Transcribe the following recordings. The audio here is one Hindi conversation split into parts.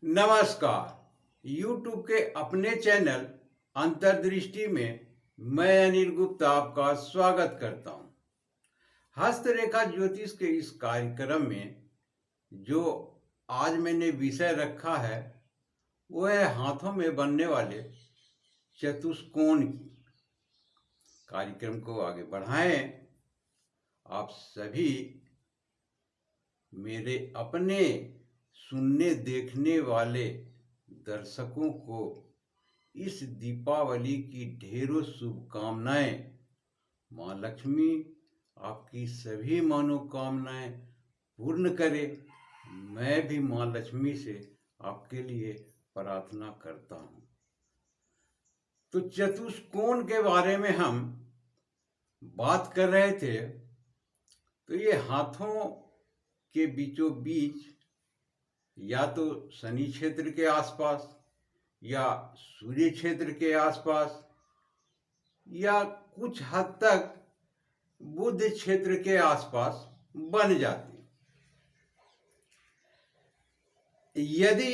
नमस्कार। YouTube के अपने चैनल अंतर्दृष्टि में मैं अनिल गुप्ता आपका स्वागत करता हूं। हस्तरेखा ज्योतिष के इस कार्यक्रम में जो आज मैंने विषय रखा है वो है हाथों में बनने वाले चतुष्कोण की। कार्यक्रम को आगे बढ़ाएं। आप सभी मेरे अपने सुनने देखने वाले दर्शकों को इस दीपावली की ढेरों शुभकामनाएं। माँ लक्ष्मी आपकी सभी मनोकामनाएं पूर्ण करे। मैं भी माँ लक्ष्मी से आपके लिए प्रार्थना करता हूँ। तो चतुष्कोण के बारे में हम बात कर रहे थे। तो ये हाथों के बीचों बीच या तो शनि क्षेत्र के आसपास या सूर्य क्षेत्र के आसपास या कुछ हद तक बुध क्षेत्र के आसपास बन जाती। यदि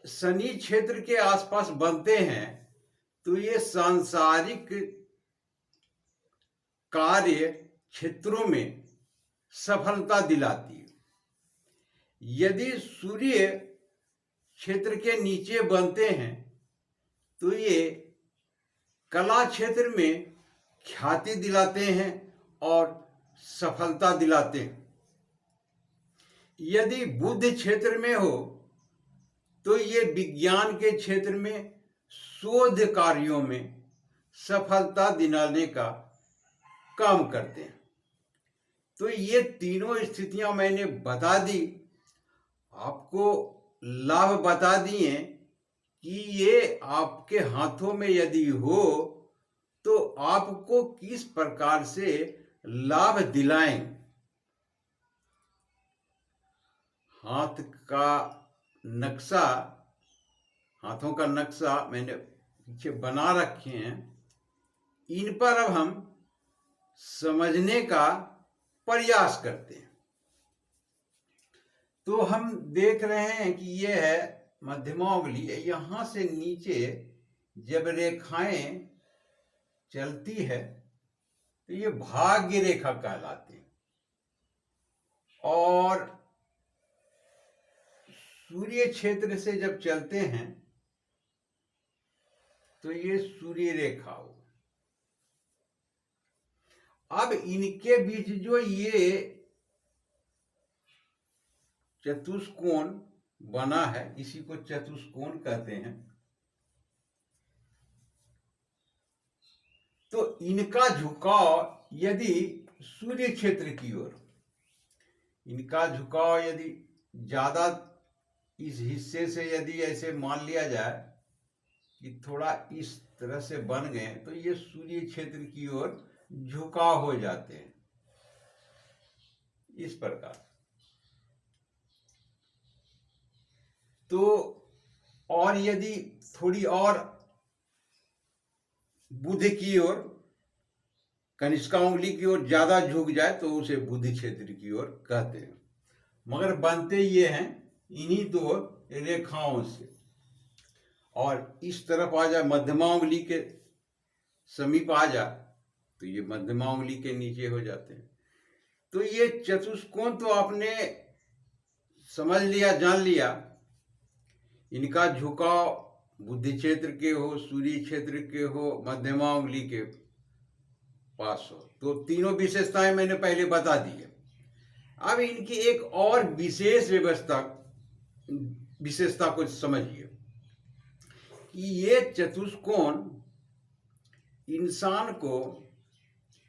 शनि क्षेत्र के आसपास बनते हैं तो ये सांसारिक कार्य क्षेत्रों में सफलता दिलाती है। यदि सूर्य क्षेत्र के नीचे बनते हैं तो ये कला क्षेत्र में ख्याति दिलाते हैं और सफलता दिलाते हैं। यदि बुध क्षेत्र में हो तो ये विज्ञान के क्षेत्र में शोध कार्यों में सफलता दिलाने का काम करते हैं। तो ये तीनों स्थितियां मैंने बता दी, आपको लाभ बता दिए कि ये आपके हाथों में यदि हो तो आपको किस प्रकार से लाभ दिलाएं। हाथ का नक्शा, हाथों का नक्शा मैंने पीछे बना रखे हैं। इन पर अब हम समझने का प्रयास करते हैं। तो हम देख रहे हैं कि यह है मध्यमा उंगली। यहां से नीचे जब रेखाएं चलती है तो ये भाग्य रेखा कहलाती है। और सूर्य क्षेत्र से जब चलते हैं तो ये सूर्य रेखा हो। अब इनके बीच जो ये चतुष्कोण बना है इसी को चतुष्कोण कहते हैं। तो इनका झुकाव यदि सूर्य क्षेत्र की ओर, इनका झुकाव यदि ज्यादा इस हिस्से से यदि ऐसे मान लिया जाए कि थोड़ा इस तरह से बन गए तो ये सूर्य क्षेत्र की ओर झुकाव हो जाते हैं इस प्रकार। तो और यदि थोड़ी और बुध की ओर, कनिष्का उंगली की ओर ज्यादा झुक जाए तो उसे बुध क्षेत्र की ओर कहते हैं। मगर बनते ये हैं इन्हीं दो रेखाओं से। और इस तरफ आ जाए, मध्यमा उंगली के समीप आ जाए तो ये मध्यमा उंगली के नीचे हो जाते हैं। तो ये चतुष्कोण तो आपने समझ लिया, जान लिया। इनका झुकाव बुद्धि क्षेत्र के हो, सूर्य क्षेत्र के हो, मध्यमा उंगली के पास हो। तो तीनों विशेषताएं मैंने पहले बता दी है। अब इनकी एक और विशेषता को समझिए कि ये चतुष्कोण इंसान को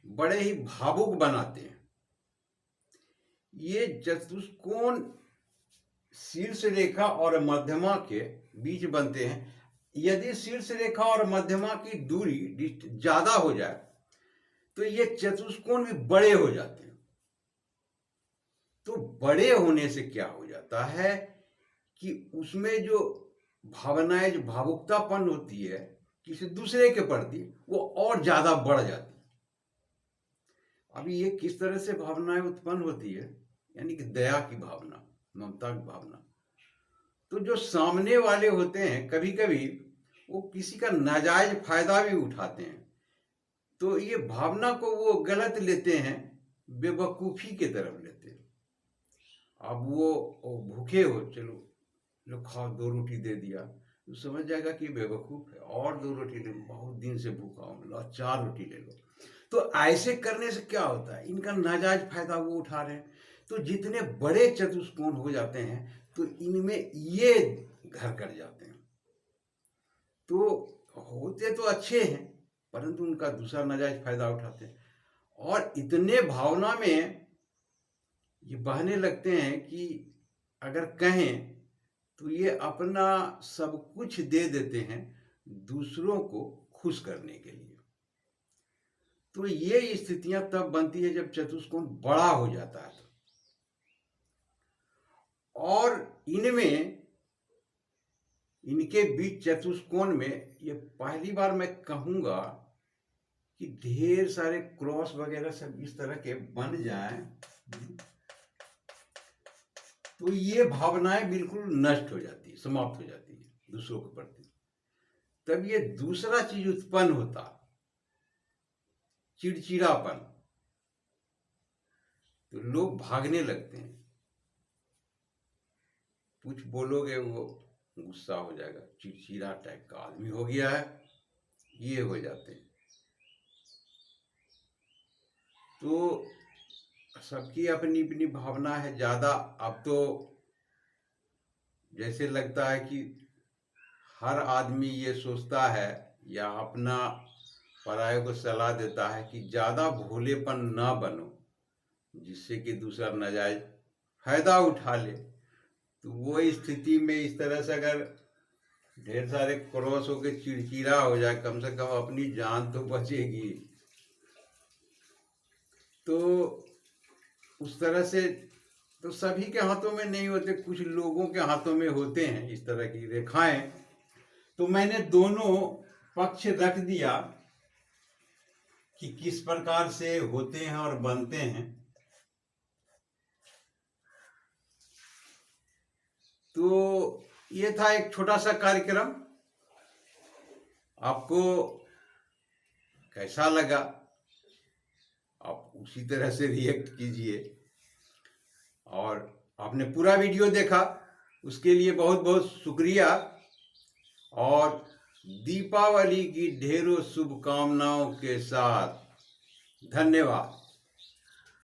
बड़े ही भावुक बनाते हैं। ये चतुष्कोण शीर्ष रेखा और मध्यमा के बीच बनते हैं। यदि शीर्ष रेखा और मध्यमा की दूरी ज्यादा हो जाए तो ये चतुष्कोण भी बड़े हो जाते हैं। तो बड़े होने से क्या हो जाता है कि उसमें जो भावनाएं, जो भावुकतापन होती है किसी दूसरे के प्रति, वो और ज्यादा बढ़ जाती है। अभी ये किस तरह से भावनाएं उत्पन्न होती है, यानी कि दया की भावना, ममता की भावना। तो जो सामने वाले होते हैं कभी कभी वो किसी का नाजायज फायदा भी उठाते हैं, तो ये भावना को वो गलत लेते हैं, बेवकूफ़ी के तरफ लेते हैं। अब वो भूखे हो, चलो लो खाओ, 2 रोटी दे दिया, तो समझ जाएगा कि बेवकूफ़ है, और 2 रोटी ले, बहुत दिन से भूखा हूँ, लो 4 रोटी ले लो। तो ऐसे करने से क्या होता है, इनका नाजायज फायदा वो उठा रहे हैं। तो जितने बड़े चतुष्कोण हो जाते हैं तो इनमें ये घर कर जाते हैं। तो होते तो अच्छे हैं, परंतु उनका दूसरा नाजायज फायदा उठाते हैं, और इतने भावना में ये बहने लगते हैं कि अगर कहें तो ये अपना सब कुछ दे देते हैं दूसरों को खुश करने के लिए। तो ये स्थितियां तब बनती है जब चतुष्कोण बड़ा हो जाता है। और इनमें, इनके बीच चतुष्कोण में ये पहली बार मैं कहूंगा कि ढेर सारे क्रॉस वगैरह सब इस तरह के बन जाएं, तो ये भावनाएं बिल्कुल नष्ट हो जाती है, समाप्त हो जाती है दूसरों के प्रति। तब ये दूसरा चीज उत्पन्न होता, चिड़चिड़ापन। तो लोग भागने लगते हैं, कुछ बोलोगे वो गुस्सा हो जाएगा, चिड़चिड़ा टाइप का आदमी हो गया है, ये हो जाते हैं। तो सबकी अपनी अपनी भावना है। ज़्यादा अब तो जैसे लगता है कि हर आदमी ये सोचता है या अपना पराये को सलाह देता है कि ज़्यादा भोलेपन ना बनो, जिससे कि दूसरा नाजायज फायदा उठा ले। तो वो स्थिति में इस तरह से अगर ढेर सारे क्रॉस होकर चिड़चिड़ा हो जाए, कम से कम अपनी जान तो बचेगी। तो उस तरह से तो सभी के हाथों में नहीं होते, कुछ लोगों के हाथों में होते हैं इस तरह की रेखाएं। तो मैंने दोनों पक्ष रख दिया कि किस प्रकार से होते हैं और बनते हैं। तो ये था एक छोटा सा कार्यक्रम। आपको कैसा लगा आप उसी तरह से रिएक्ट कीजिए, और आपने पूरा वीडियो देखा उसके लिए बहुत बहुत शुक्रिया, और दीपावली की ढेरों शुभकामनाओं के साथ धन्यवाद।